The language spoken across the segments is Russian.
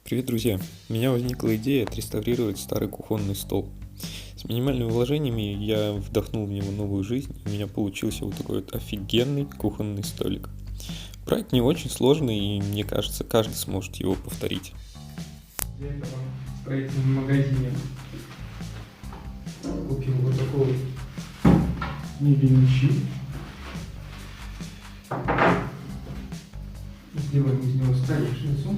Привет, друзья! У меня возникла идея отреставрировать старый кухонный стол. С минимальными вложениями я вдохнул в него новую жизнь, и у меня получился вот такой вот офигенный кухонный столик. Проект не очень сложный, и мне кажется, каждый сможет его повторить. Для этого в строительном магазине купил вот такой вот мебельный щит. Сделаем из него столешницу.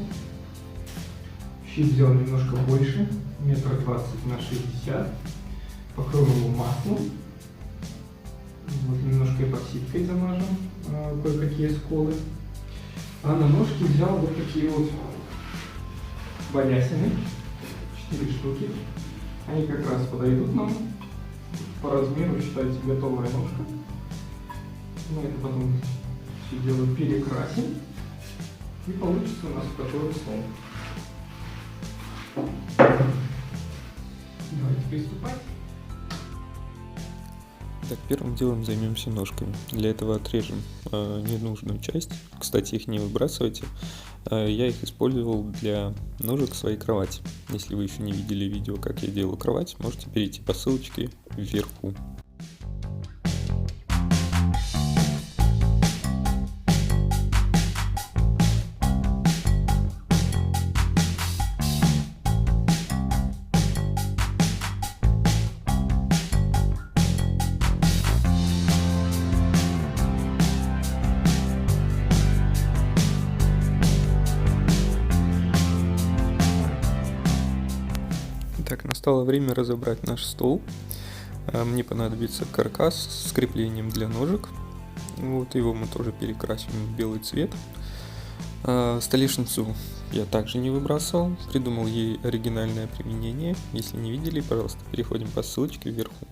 Щит взял немножко больше, 1,20 на 60 м. Покрою его маслом. Вот, немножко эпоксидкой замажем кое-какие сколы. А на ножки взял вот такие вот балясины, 4 штуки. Они как раз подойдут нам по размеру, считайте, готовая ножка. Мы это потом все дело перекрасим, и получится у нас такой стол. Давайте приступать. Так, первым делом займемся ножками. Для этого отрежем ненужную часть. Кстати, их не выбрасывайте. Я их использовал для ножек своей кровати. Если вы еще не видели видео, как я делаю кровать, можете перейти по ссылочке вверху. Так, настало время разобрать наш стол. Мне понадобится каркас с креплением для ножек. Вот его мы тоже перекрасим в белый цвет. Столешницу я также не выбрасывал, придумал ей оригинальное применение. Если не видели, пожалуйста, переходим по ссылочке вверху.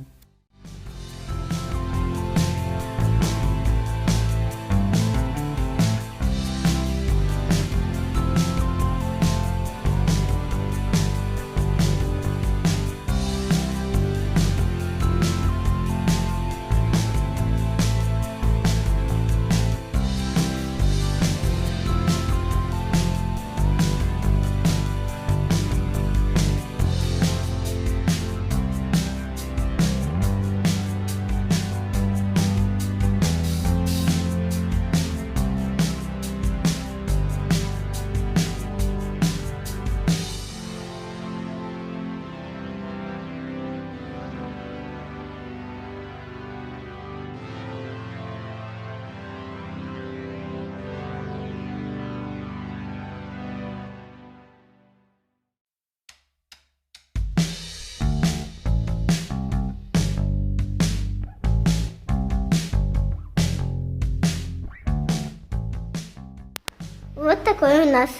Вот такой у нас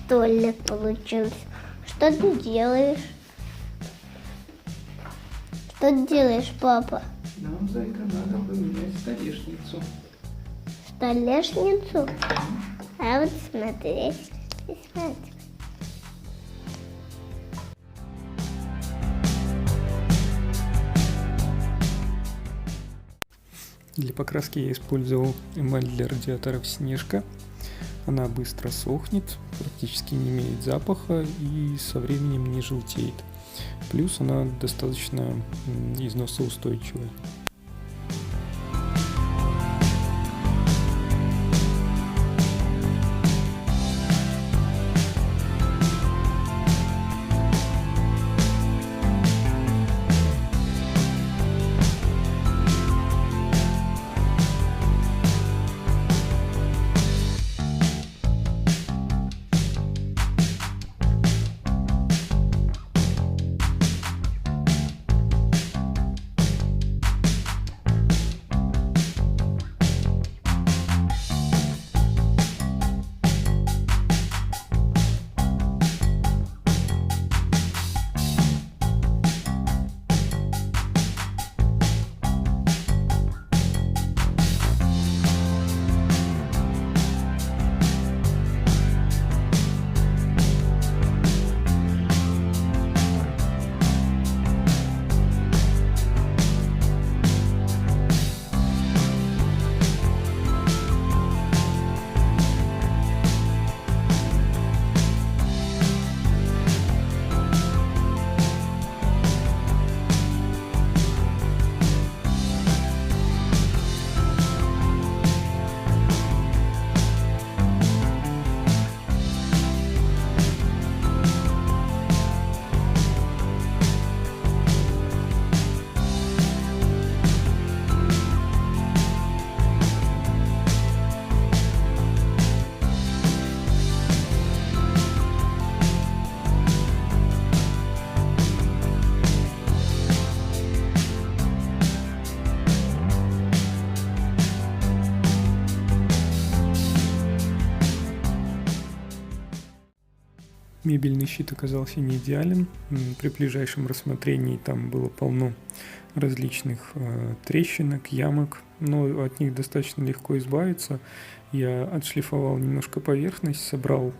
столик получился. Что ты делаешь? Что ты делаешь, папа? Нам, зайка, надо поменять столешницу. Столешницу? А вот смотри. Смотри. Для покраски я использовал эмаль для радиаторов Снежка. Она быстро сохнет, практически не имеет запаха и со временем не желтеет. Плюс она достаточно износоустойчивая. Мебельный щит оказался не идеален. При ближайшем рассмотрении там было полно различных трещинок, ямок, но от них достаточно легко избавиться. Я отшлифовал немножко поверхность, собрал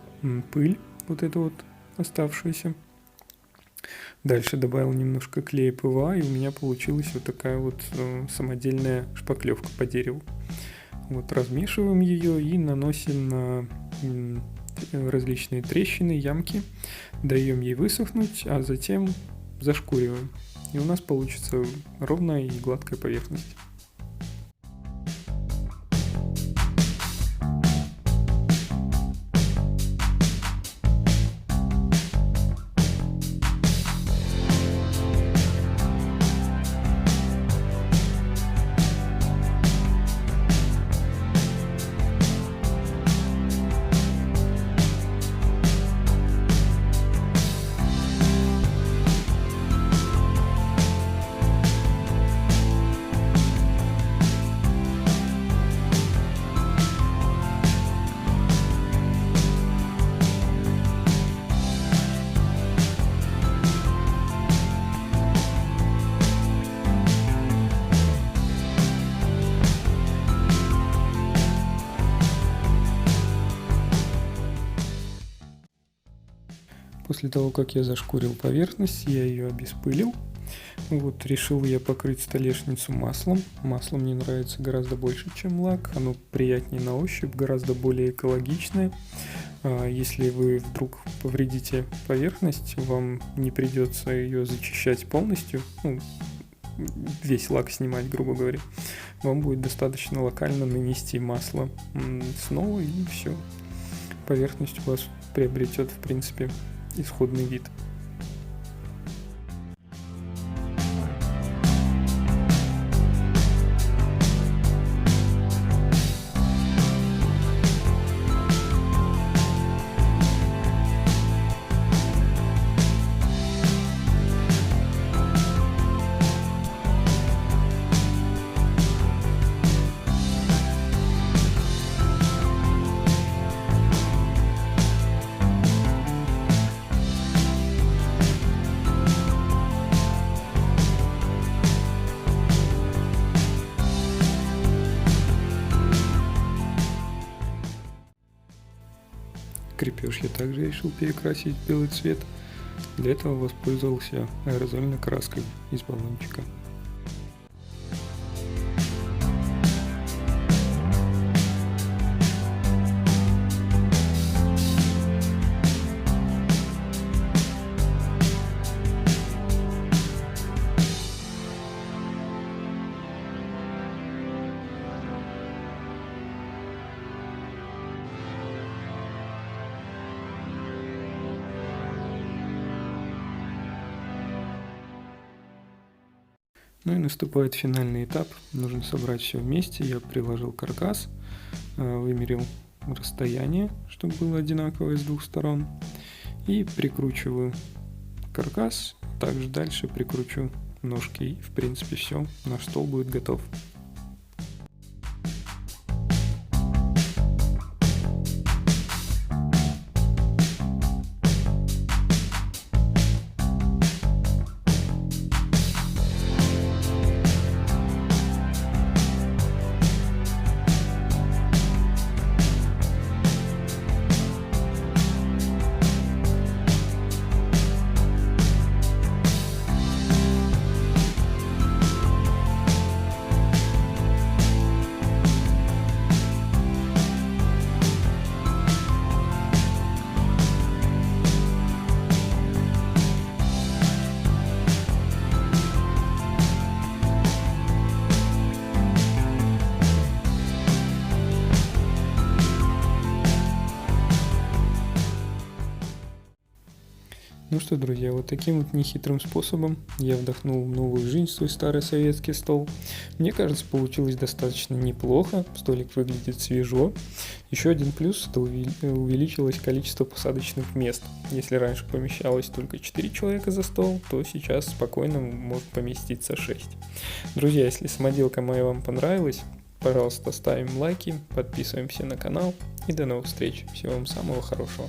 пыль, вот эту вот оставшуюся. Дальше добавил немножко клея ПВА, и у меня получилась вот такая вот самодельная шпаклевка по дереву. Вот размешиваем ее и наносим на различные трещины, ямки, даем ей высохнуть, а затем зашкуриваем. И у нас получится ровная и гладкая поверхность. После того, как я зашкурил поверхность, я ее обеспылил. Вот, решил я покрыть столешницу маслом. Масло мне нравится гораздо больше, чем лак. Оно приятнее на ощупь, гораздо более экологичное. Если вы вдруг повредите поверхность, вам не придется ее зачищать полностью, весь лак снимать, грубо говоря. Вам будет достаточно локально нанести масло снова, и все. Поверхность у вас приобретет, в принципе, исходный вид. Крепеж я также решил перекрасить в белый цвет. Для этого воспользовался аэрозольной краской из баллончика. Ну и наступает финальный этап. Нужно собрать все вместе. Я приложил каркас, вымерил расстояние, чтобы было одинаковое с двух сторон. И прикручиваю каркас. Также дальше прикручу ножки. И в принципе все. Наш стол будет готов. Ну что, друзья, вот таким вот нехитрым способом я вдохнул новую жизнь в свой старый советский стол. Мне кажется, получилось достаточно неплохо, столик выглядит свежо. Еще один плюс – это увеличилось количество посадочных мест. Если раньше помещалось только 4 человека за стол, то сейчас спокойно может поместиться 6. Друзья, если самоделка моя вам понравилась, пожалуйста, ставим лайки, подписываемся на канал и до новых встреч. Всего вам самого хорошего.